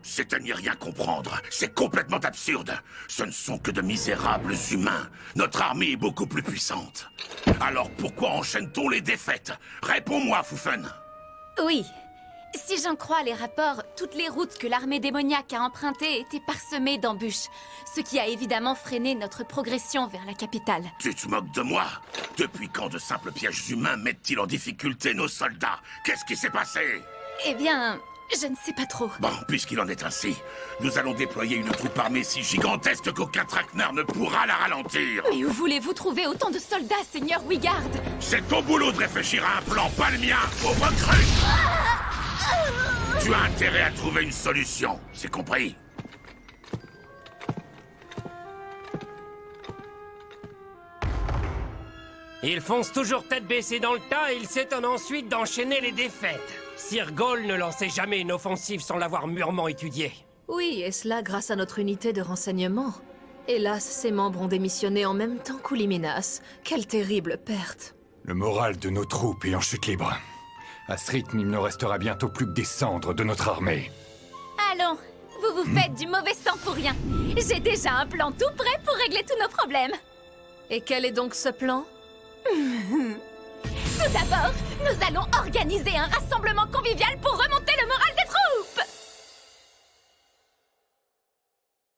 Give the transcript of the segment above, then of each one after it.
C'est à n'y rien comprendre. C'est complètement absurde. Ce ne sont que de misérables humains. Notre armée est beaucoup plus puissante. Alors pourquoi enchaîne-t-on les défaites? Réponds-moi, Foufen. Oui. Si j'en crois les rapports, toutes les routes que l'armée démoniaque a empruntées étaient parsemées d'embûches, ce qui a évidemment freiné notre progression vers la capitale. Tu te moques de moi? Depuis quand de simples pièges humains mettent-ils en difficulté nos soldats? Qu'est-ce qui s'est passé? Eh bien, je ne sais pas trop. Bon, puisqu'il en est ainsi, nous allons déployer une troupe armée si gigantesque qu'aucun traquenard ne pourra la ralentir. Mais où voulez-vous trouver autant de soldats, Seigneur Wigard? C'est ton boulot de réfléchir à un plan, pas le mien, pauvre recrue. Tu as intérêt à trouver une solution, c'est compris? Il fonce toujours tête baissée dans le tas et il s'étonne ensuite d'enchaîner les défaites. Sir Gaul ne lançait jamais une offensive sans l'avoir mûrement étudiée. Oui, et cela grâce à notre unité de renseignement. Hélas, ses membres ont démissionné en même temps qu'Ouliminas. Quelle terrible perte. Le moral de nos troupes est en chute libre. À ce rythme, il ne restera bientôt plus que des cendres de notre armée. Allons, vous vous faites du mauvais sang pour rien. J'ai déjà un plan tout prêt pour régler tous nos problèmes. Et quel est donc ce plan? Tout d'abord, nous allons organiser un rassemblement convivial pour remonter le moral des troupes.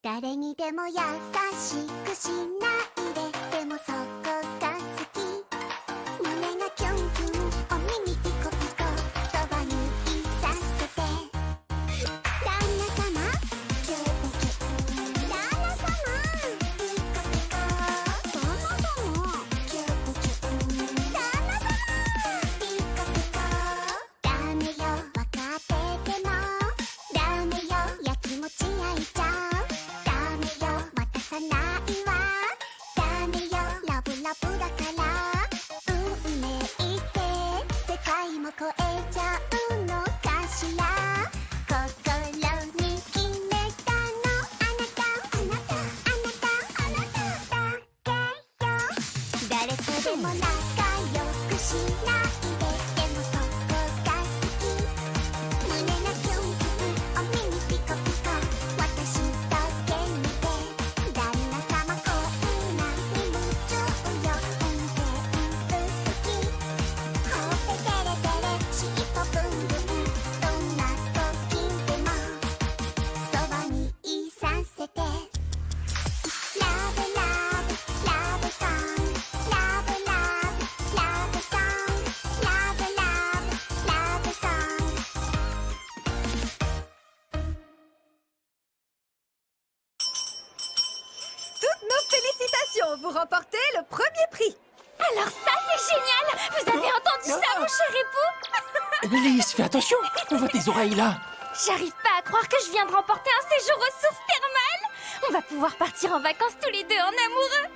誰にでも優しくしないででもそこが好き胸がキュンキュンお耳ピコピコそばにいさせて旦那様キュンキュン旦那様ピコピコ旦那様キュンキュン旦那様ピコピコダメよわかっててもダメよやきもち焼いちゃう渡さないわダメよラブラブだから運命って世界も超えちゃうのかしら心に決めたのあなたあなたあなたあなただけよ誰とでも仲良くしないででもそこが好き胸がキュンキュンお耳ピコピコ私だけ見て旦那様こんなに夢中よ運転好きほっぺてれてれ尻尾ブンブンどんな時でもそばにいさせてラブラブラブソングラブラブラブソングラブラブラブソングToutes nos félicitations, vous remportez le premier prix. Alors ça, c'est génial! Vous avez entendu ça, mon cher époux? Lys, fais attention! On voit tes oreilles là! J'arrive pas à croire que je viens de remporter un séjour aux sources thermales! On va pouvoir partir en vacances tous les deux en amoureux!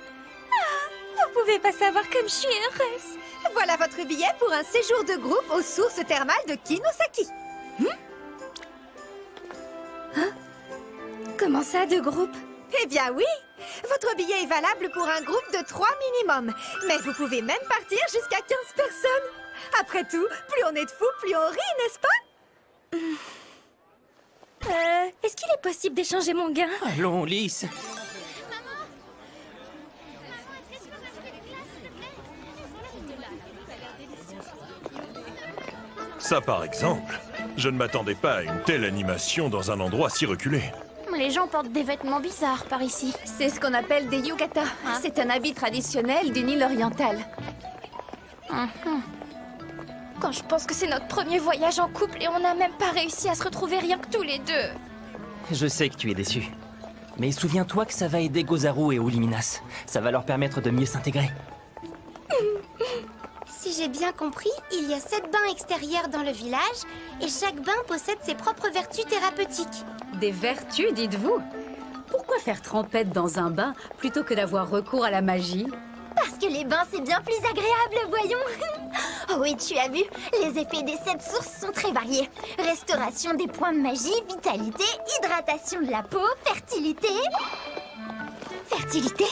Ah, vous pouvez pas savoir comme je suis heureuse! Voilà votre billet pour un séjour de groupe aux sources thermales de Kinosaki. Comment ça, de groupe? Eh bien oui, votre billet est valable pour un groupe de 3 minimum. Mais vous pouvez même partir jusqu'à 15 personnes. Après tout, plus on est de fous, plus on rit, n'est-ce pas? Est-ce qu'il est possible d'échanger mon gain? Allons, Lys! Ça, par exemple, je ne m'attendais pas à une telle animation dans un endroit si reculé. Les gens portent des vêtements bizarres par ici. C'est ce qu'on appelle des yukata. C'est un habit traditionnel d'une île orientale. Quand je pense que c'est notre premier voyage en couple et on n'a même pas réussi à se retrouver rien que tous les deux. Je sais que tu es déçu. Mais souviens-toi que ça va aider Gozaru et Ouliminas. Ça va leur permettre de mieux s'intégrer. Si j'ai bien compris, il y a 7 bains extérieurs dans le village et chaque bain possède ses propres vertus thérapeutiques. Des vertus, dites-vous? Pourquoi faire trempette dans un bain plutôt que d'avoir recours à la magie? Parce que les bains, c'est bien plus agréable, voyons. Oh oui, tu as vu, les effets des 7 sources sont très variés. Restauration des points de magie, vitalité, hydratation de la peau, fertilité... Fertilité?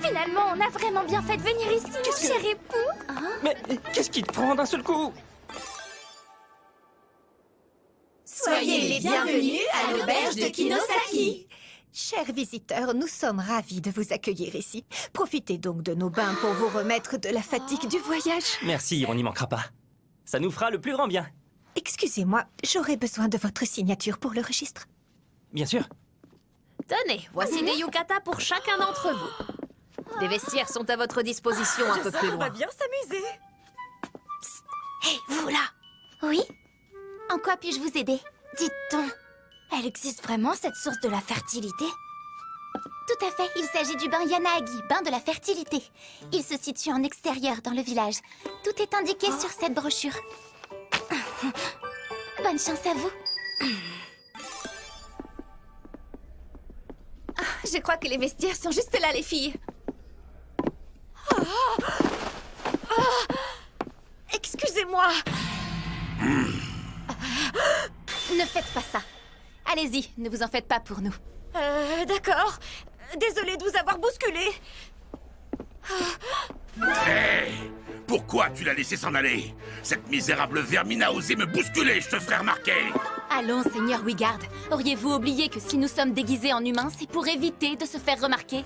Finalement, Finalement, on a vraiment bien fait de venir ici, mon cher époux. Mais qu'est-ce qui te prend d'un seul coup? Soyez les bienvenus à l'auberge de Kinosaki. Chers visiteurs, nous sommes ravis de vous accueillir ici. Profitez donc de nos bains pour vous remettre de la fatigue du voyage. Merci, on n'y manquera pas. Ça nous fera le plus grand bien. Excusez-moi, j'aurais besoin de votre signature pour le registre. Bien sûr. Tenez, voici des yukata pour chacun d'entre vous. Des vestiaires sont à votre disposition un peu plus loin. bien s'amuser. Hé, vous là. Oui? En quoi puis-je vous aider? Dites-donc, elle existe vraiment cette source de la fertilité? Tout à fait, il s'agit du bain Yanagi, bain de la fertilité. Il se situe en extérieur dans le village. Tout est indiqué sur cette brochure. Bonne chance à vous. Je crois que les vestiaires sont juste là, les filles. Excusez-moi. Ne faites pas ça. Allez-y, ne vous en faites pas pour nous. D'accord. Désolée de vous avoir bousculé. Hé! Pourquoi tu l'as laissé s'en aller? Cette misérable vermine a osé me bousculer, je te ferai remarquer. Allons, Seigneur Wigard. Auriez-vous oublié que si nous sommes déguisés en humains, c'est pour éviter de se faire remarquer?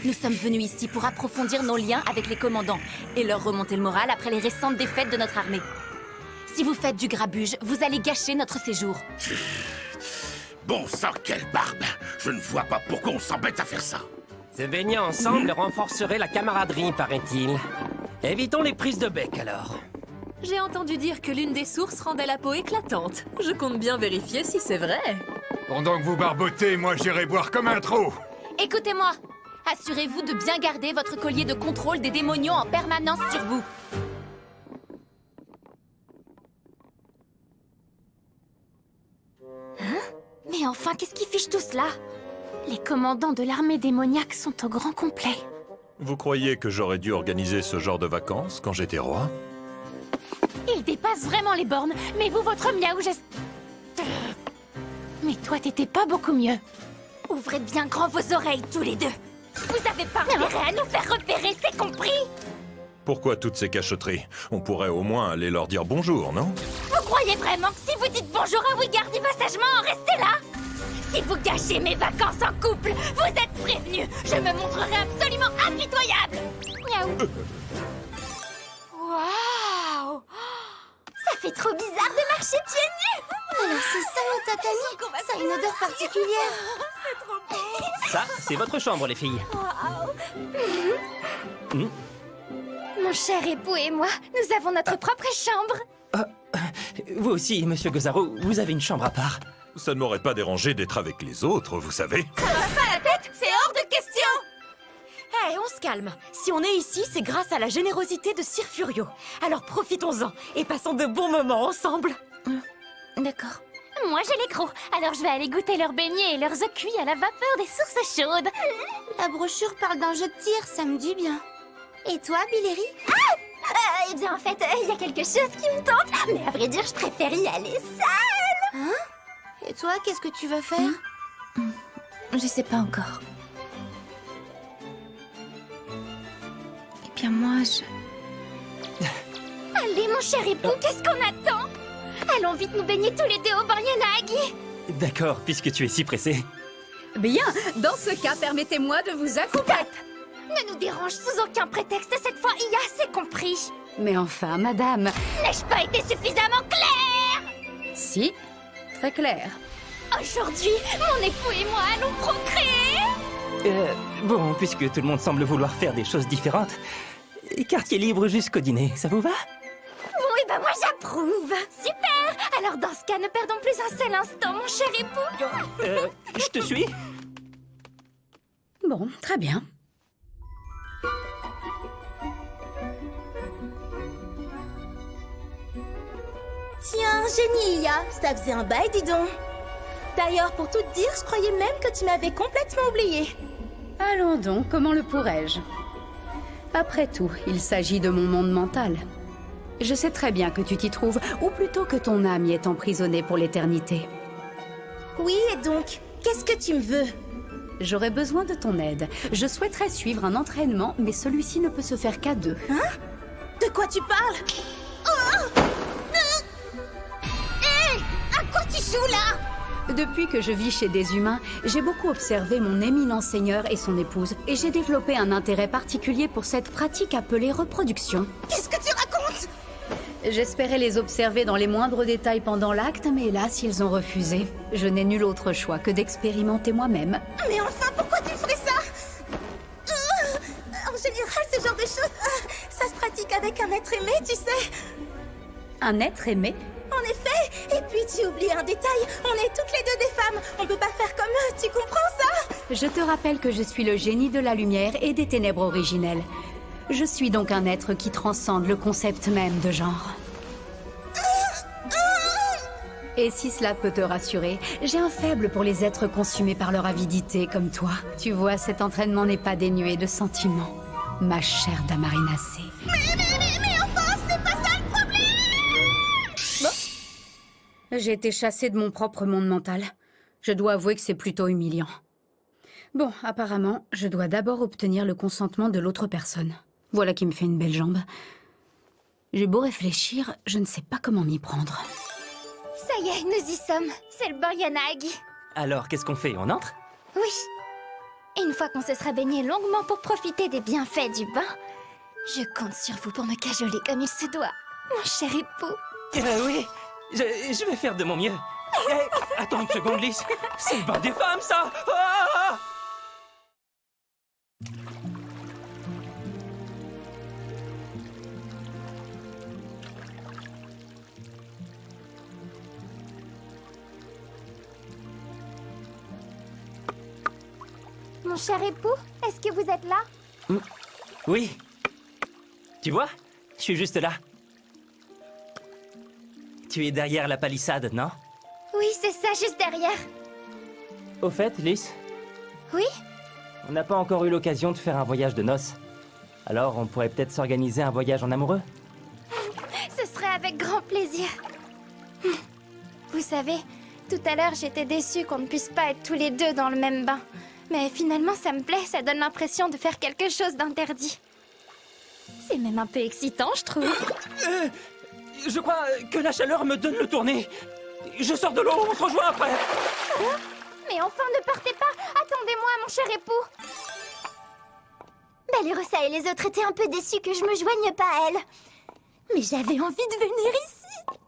Nous sommes venus ici pour approfondir nos liens avec les commandants et leur remonter le moral après les récentes défaites de notre armée. Si vous faites du grabuge, vous allez gâcher notre séjour. Bon sang, quelle barbe! Je ne vois pas pourquoi on s'embête à faire ça. Se baigner ensemble renforcerait la camaraderie, paraît-il. Évitons les prises de bec, alors. J'ai entendu dire que l'une des sources rendait la peau éclatante. Je compte bien vérifier si c'est vrai. Pendant que vous barbotez, moi j'irai boire comme un trou. Écoutez-moi. Assurez-vous de bien garder votre collier de contrôle des démonions en permanence sur vous. Mais enfin, qu'est-ce qui fiche tout cela? Les commandants de l'armée démoniaque sont au grand complet. Vous croyez que j'aurais dû organiser ce genre de vacances quand j'étais roi? Il dépasse vraiment les bornes, mais vous, votre miaou geste... Mais toi, t'étais pas beaucoup mieux. Ouvrez bien grand vos oreilles, tous les deux. Vous avez pas intérêt à nous faire repérer, c'est compris? Pourquoi toutes ces cachotteries? On pourrait au moins aller leur dire bonjour, non? Vous croyez vraiment que si vous dites bonjour à Wigard, il va sagement en rester là? Si vous gâchez mes vacances en couple, vous êtes prévenus. Je me montrerai absolument impitoyable. Miaou. Waouh! Ça fait trop bizarre de marcher pieds nus. Alors c'est ça le tatami? Ça a une odeur particulière. C'est trop beau. Ça, c'est votre chambre, les filles. Mon cher époux et moi, nous avons notre propre chambre. Vous aussi, monsieur Gozaru, vous avez une chambre à part. Ça ne m'aurait pas dérangé d'être avec les autres, vous savez. Ça va pas la tête? C'est hors de question. Hé, on se calme. Si on est ici, c'est grâce à la générosité de Sir Furio. Alors profitons-en et passons de bons moments ensemble. D'accord. Moi, j'ai les crocs, alors je vais aller goûter leurs beignets et leurs œufs cuits à la vapeur des sources chaudes. La brochure parle d'un jeu de tir, ça me dit bien. Et toi, Billery? Eh bien, en fait, il y a quelque chose qui me tente, mais à vrai dire, je préfère y aller seule. Hein? Et toi, qu'est-ce que tu vas faire? Je sais pas encore. Eh bien, moi, Allez, mon cher époux, qu'est-ce qu'on attend? Allons vite nous baigner tous les deux au bain Yanagi. D'accord, puisque tu es si pressé. Bien, dans ce cas, permettez-moi de vous accompagner. Ne nous dérange sous aucun prétexte, cette fois, il y a assez compris. Mais enfin, madame... N'ai-je pas été suffisamment claire? Si, très clair. Aujourd'hui, mon époux et moi allons procréer. Bon, puisque tout le monde semble vouloir faire des choses différentes, quartier libre jusqu'au dîner, ça vous va? Bon, et ben moi j'approuve. Super. Alors dans ce cas, ne perdons plus un seul instant, mon cher époux. Je te suis. Bon, très bien. Tiens, Genia, ça faisait un bail, dis donc. D'ailleurs, pour tout te dire, je croyais même que tu m'avais complètement oublié. Allons donc, comment le pourrais-je? Après tout, il s'agit de mon monde mental. Je sais très bien que tu t'y trouves, ou plutôt que ton âme y est emprisonnée pour l'éternité. Oui, et donc, qu'est-ce que tu me veux? J'aurais besoin de ton aide. Je souhaiterais suivre un entraînement, mais celui-ci ne peut se faire qu'à 2. Hein? De quoi tu parles? Hé! À quoi tu joues là? Depuis que je vis chez des humains, j'ai beaucoup observé mon éminent seigneur et son épouse, et j'ai développé un intérêt particulier pour cette pratique appelée reproduction. Qu'est-ce que tu racontes? J'espérais les observer dans les moindres détails pendant l'acte, mais hélas, ils ont refusé. Je n'ai nul autre choix que d'expérimenter moi-même. Mais enfin, pourquoi tu ferais ça? En général, ce genre de choses, ça se pratique avec un être aimé, tu sais. Un être aimé? En effet. Et puis tu oublies un détail, on est toutes les deux des femmes. On peut pas faire comme eux, tu comprends ça? Je te rappelle que je suis le génie de la lumière et des ténèbres originelles. Je suis donc un être qui transcende le concept même de genre. Et si cela peut te rassurer, j'ai un faible pour les êtres consumés par leur avidité comme toi. Tu vois, cet entraînement n'est pas dénué de sentiments, ma chère Damarinacée. Mais enfin, ce n'est pas ça le problème! J'ai été chassée de mon propre monde mental. Je dois avouer que c'est plutôt humiliant. Bon, apparemment, je dois d'abord obtenir le consentement de l'autre personne. Voilà qui me fait une belle jambe. J'ai beau réfléchir, je ne sais pas comment m'y prendre. Ça y est, nous y sommes. C'est le bain Yanagi. Alors, qu'est-ce qu'on fait? On entre? Oui. Et une fois qu'on se sera baigné longuement pour profiter des bienfaits du bain, je compte sur vous pour me cajoler comme il se doit, mon cher époux. Oui, je vais faire de mon mieux. Attends une seconde, Lys. C'est le bain des femmes, ça! Ah! Mon cher époux, est-ce que vous êtes là? Oui. Tu vois? Je suis juste là. Tu es derrière la palissade, non? Oui, c'est ça, juste derrière. Au fait, Lys, Oui? on n'a pas encore eu l'occasion de faire un voyage de noces. Alors, on pourrait peut-être s'organiser un voyage en amoureux? Ce serait avec grand plaisir. Vous savez, tout à l'heure, j'étais déçue qu'on ne puisse pas être tous les deux dans le même bain. Mais finalement, ça me plaît, ça donne l'impression de faire quelque chose d'interdit. C'est même un peu excitant, je trouve. Je crois que la chaleur me donne le tournis. Je sors de l'eau, on se rejoint après. Mais enfin, ne partez pas. Attendez-moi, mon cher époux. Balirosa et les autres étaient un peu déçus que je me joigne pas à elle. Mais j'avais envie de venir ici.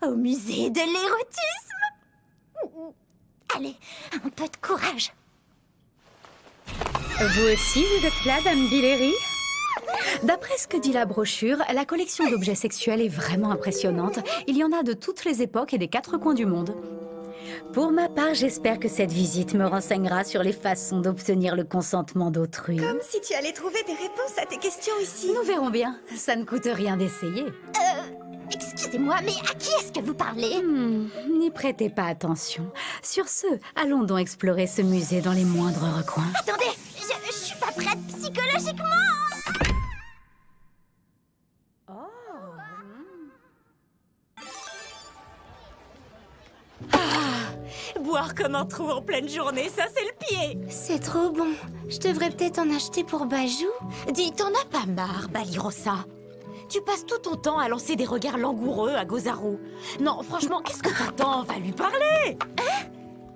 Au musée de l'érotisme. Allez, un peu de courage. Vous aussi, vous êtes là, Dame Billery? D'après ce que dit la brochure, la collection d'objets sexuels est vraiment impressionnante. Il y en a de toutes les époques et des 4 coins du monde. Pour ma part, j'espère que cette visite me renseignera sur les façons d'obtenir le consentement d'autrui. Comme si tu allais trouver des réponses à tes questions ici. Nous verrons bien. Ça ne coûte rien d'essayer. Excusez-moi, mais à qui est-ce que vous parlez? N'y prêtez pas attention. Sur ce, allons donc explorer ce musée dans les moindres recoins. Attendez, je suis pas prête psychologiquement. Boire comme un trou en pleine journée, ça c'est le pied. C'est trop bon. Je devrais peut-être en acheter pour Bajou. Dis, t'en as pas marre, Balirosa? Tu passes tout ton temps à lancer des regards langoureux à Gozaru. Non, franchement, qu'est-ce que t'attends? Va lui parler. Hein?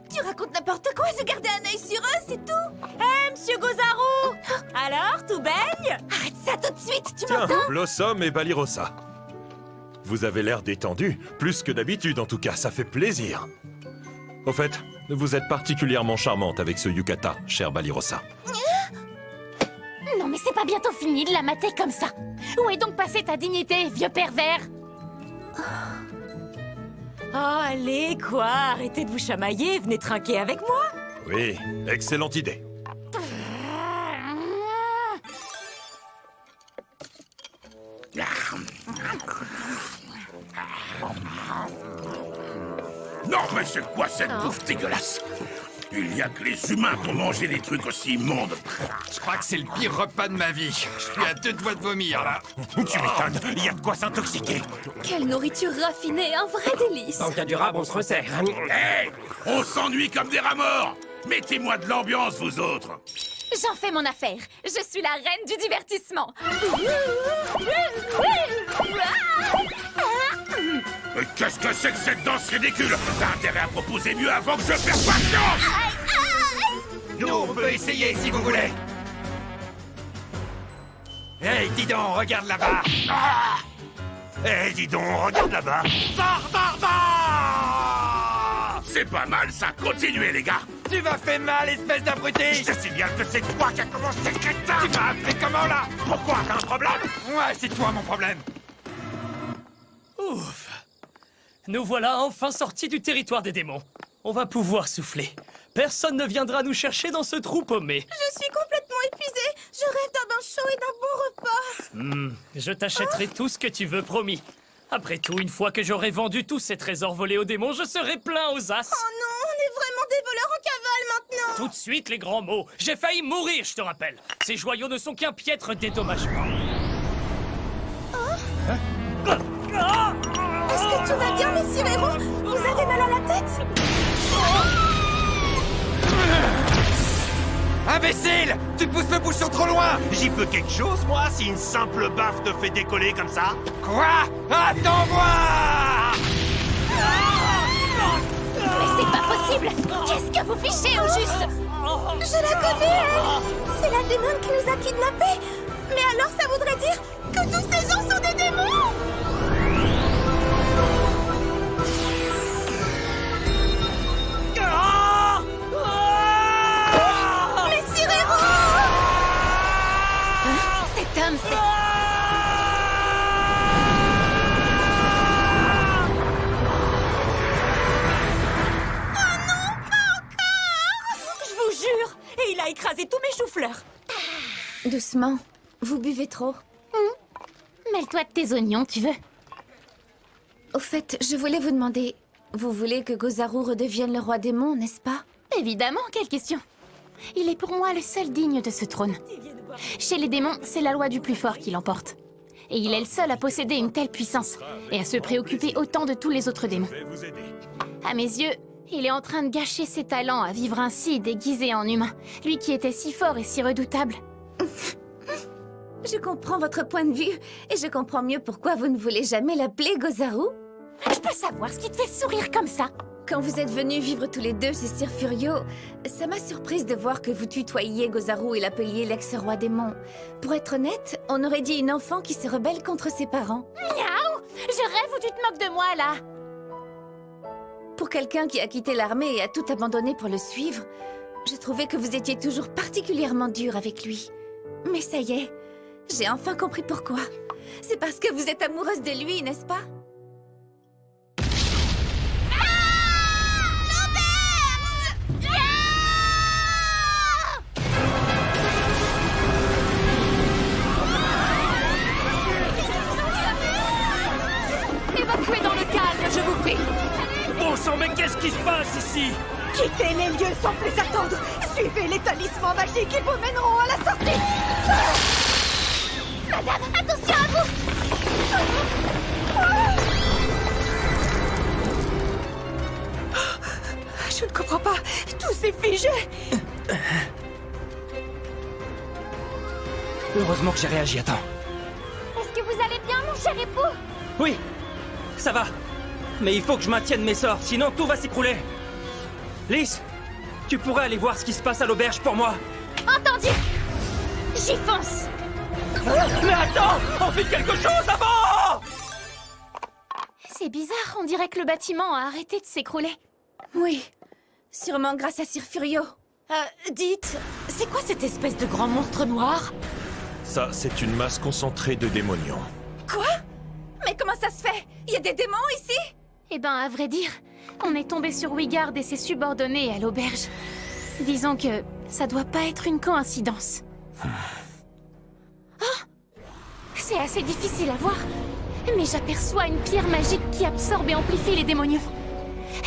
Tu racontes n'importe quoi, je gardais un œil sur eux, c'est tout. Hé, monsieur Gozaru! Alors, tout baigne? Arrête ça tout de suite, tu Tiens, m'entends? Blossom et Balirosa. Vous avez l'air détendu, plus que d'habitude en tout cas, ça fait plaisir. Au fait, vous êtes particulièrement charmante avec ce yukata, chère Balirosa. Non mais c'est pas bientôt fini de la mater comme ça. Où est donc passée ta dignité, vieux pervers? Oh, allez, quoi? Arrêtez de vous chamailler, venez trinquer avec moi. Oui, excellente idée. Non, mais c'est quoi cette bouffe dégueulasse? Il y a que les humains pour manger des trucs aussi immondes. Je crois que c'est le pire repas de ma vie. Je suis à 2 doigts de vomir, là. Tu m'étonnes, il y a de quoi s'intoxiquer. Quelle nourriture raffinée, un vrai délice. Tant qu'il y a du rab, on se resserre. Hé, on s'ennuie comme des rats morts. Mettez-moi de l'ambiance, vous autres. J'en fais mon affaire. Je suis la reine du divertissement. Mais qu'est-ce que c'est que cette danse ridicule? T'as intérêt à proposer mieux avant que je perde patience. Nous, on peut essayer si vous voulez. Hey, dis donc, regarde là-bas. Hey, dis donc, regarde là-bas. C'est pas mal, ça. Continuez, les gars. Tu m'as fait mal, espèce d'abruti. Je te signale que c'est toi qui as commencé ce crétin. Tu m'as appelé comment, là? Pourquoi? T'as un problème? Ouais, c'est toi, mon problème. Ouf. Nous voilà enfin sortis du territoire des démons. On va pouvoir souffler. Personne ne viendra nous chercher dans ce trou paumé. Je suis complètement épuisée. Je rêve d'un bain chaud et d'un bon repas. Je t'achèterai tout ce que tu veux, promis. Après tout, une fois que j'aurai vendu tous ces trésors volés aux démons, je serai plein aux as. Oh non, on est vraiment des voleurs en cavale maintenant. Tout de suite, les grands mots. J'ai failli mourir, je te rappelle. Ces joyaux ne sont qu'un piètre dédommagement. Est-ce que tout va bien, messire héros? Vous avez mal à la tête? Imbécile! Tu pousses le bouchon trop loin! J'y peux quelque chose, moi, si une simple baffe te fait décoller comme ça? Quoi? Attends voir! Mais c'est pas possible! Qu'est-ce que vous fichez au juste? Je la connais, elle! C'est la démon qui nous a kidnappés! Mais alors ça voudrait dire que tous ces gens sont des démons? Messire héros! Cet homme, c'est... Je vous jure! Et il a écrasé tous mes choux-fleurs! Doucement, vous buvez trop. Mêle-toi de tes oignons, tu veux? Au fait, je voulais vous demander... Vous voulez que Gozaru redevienne le roi démon, n'est-ce pas? Évidemment, quelle question! Il est pour moi le seul digne de ce trône. Chez les démons, c'est la loi du plus fort qui l'emporte. Et il est le seul à posséder une telle puissance, et à se préoccuper autant de tous les autres démons. À mes yeux, il est en train de gâcher ses talents à vivre ainsi, déguisé en humain. Lui qui était si fort et si redoutable. Je comprends votre point de vue, et je comprends mieux pourquoi vous ne voulez jamais l'appeler Gozaru. Je peux savoir ce qui te fait sourire comme ça? Quand vous êtes venus vivre tous les deux chez Sir Furio, ça m'a surprise de voir que vous tutoyiez Gozaru et l'appeliez l'ex-roi démon. Pour être honnête, on aurait dit une enfant qui se rebelle contre ses parents. Miaou! Je rêve ou tu te moques de moi, là? Pour quelqu'un qui a quitté l'armée et a tout abandonné pour le suivre, je trouvais que vous étiez toujours particulièrement dur avec lui. Mais ça y est, j'ai enfin compris pourquoi. C'est parce que vous êtes amoureuse de lui, n'est-ce pas? Évacuez dans le calme, je vous prie! Bon sang, mais qu'est-ce qui se passe ici? Quittez les lieux sans plus attendre! Suivez les talismans magiques, ils vous mèneront à la sortie! Madame, attention à vous! Je ne comprends pas, tout s'est figé! Heureusement que j'ai réagi à temps. Est-ce que vous allez bien, mon cher époux? Oui, ça va. Mais il faut que je maintienne mes sorts, sinon tout va s'écrouler. Lys, tu pourrais aller voir ce qui se passe à l'auberge pour moi? Entendu! J'y fonce! Mais attends! On fait quelque chose avant! C'est bizarre, on dirait que le bâtiment a arrêté de s'écrouler. Oui, sûrement grâce à Sir Furio. Dites, c'est quoi cette espèce de grand monstre noir? Ça, c'est une masse concentrée de démonions. Quoi? Mais comment ça se fait? Il y a des démons ici? Eh ben, à vrai dire, on est tombé sur Wigard et ses subordonnés à l'auberge. Disons que ça doit pas être une coïncidence. Oh! C'est assez difficile à voir, mais j'aperçois une pierre magique qui absorbe et amplifie les démonions.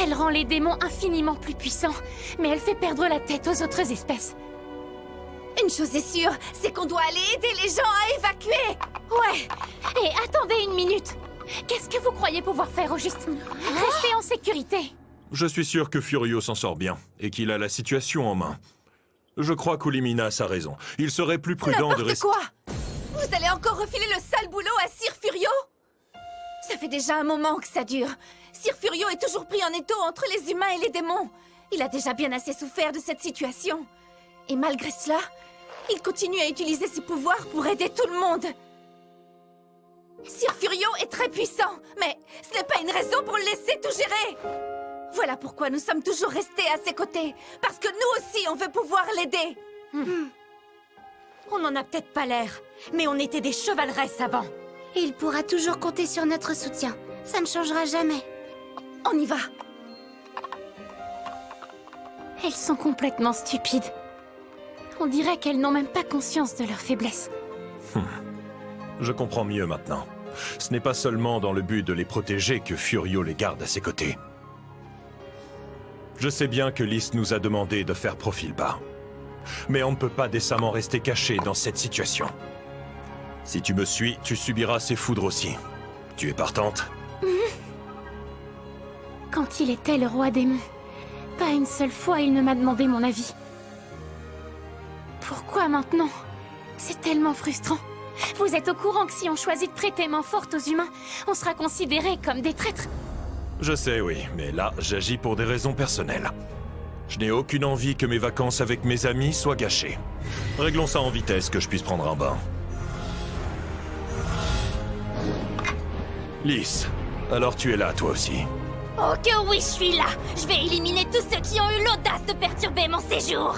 Elle rend les démons infiniment plus puissants, mais elle fait perdre la tête aux autres espèces. Une chose est sûre, c'est qu'on doit aller aider les gens à évacuer. Ouais! Et attendez une minute! Qu'est-ce que vous croyez pouvoir faire au juste? Restez en sécurité! Je suis sûr que Furio s'en sort bien, et qu'il a la situation en main. Je crois qu'Ouliminas a raison. Il serait plus prudent de rester... Quoi? Vous allez encore refiler le sale boulot à Sir Furio? Ça fait déjà un moment que ça dure. Sir Furio est toujours pris en étau entre les humains et les démons. Il a déjà bien assez souffert de cette situation. Et malgré cela, il continue à utiliser ses pouvoirs pour aider tout le monde. Sir Furio est très puissant, mais ce n'est pas une raison pour le laisser tout gérer. Voilà pourquoi nous sommes toujours restés à ses côtés. Parce que nous aussi, on veut pouvoir l'aider. On n'en a peut-être pas l'air, mais on était des chevaleresses avant. Et il pourra toujours compter sur notre soutien. Ça ne changera jamais. On y va. Elles sont complètement stupides. On dirait qu'elles n'ont même pas conscience de leur faiblesse. Je comprends mieux maintenant. Ce n'est pas seulement dans le but de les protéger que Furio les garde à ses côtés. Je sais bien que Lys nous a demandé de faire profil bas. Mais on ne peut pas décemment rester caché dans cette situation. Si tu me suis, tu subiras ses foudres aussi. Tu es partante? Quand il était le roi démon, pas une seule fois il ne m'a demandé mon avis. Pourquoi maintenant? C'est tellement frustrant. Vous êtes au courant que si on choisit de prêter main forte aux humains, on sera considérés comme des traîtres. Je sais, oui, mais là, j'agis pour des raisons personnelles. Je n'ai aucune envie que mes vacances avec mes amis soient gâchées. Réglons ça en vitesse, que je puisse prendre un bain. Lys, alors tu es là, toi aussi. Oh que oui, je suis là. Je vais éliminer tous ceux qui ont eu l'audace de perturber mon séjour.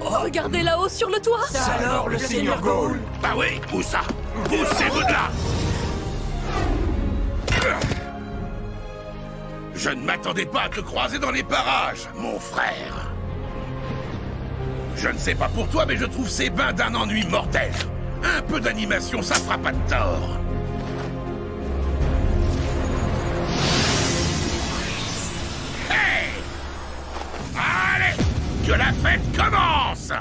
Oh, regardez là-haut sur le toit. Ça alors, le Seigneur Gaul? Bah oui, où ça? Poussez-vous de là! Je ne m'attendais pas à te croiser dans les parages, mon frère. Je ne sais pas pour toi, mais je trouve ces bains d'un ennui mortel. Un peu d'animation, ça fera pas de tort. Hey! Allez, que la fête commence!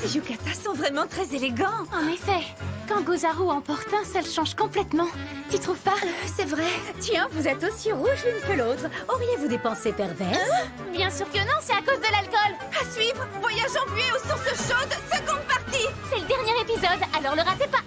Ces yukatas sont vraiment très élégants. En effet, quand Gozaru en porte un, ça le change complètement. Tu trouves pas? C'est vrai. Tiens, vous êtes aussi rouges l'une que l'autre. Auriez-vous des pensées perverses? Bien sûr que non, c'est à cause de l'alcool. À suivre, Voyage en buée aux sources chaudes, seconde partie. C'est le dernier épisode, alors le ratez pas.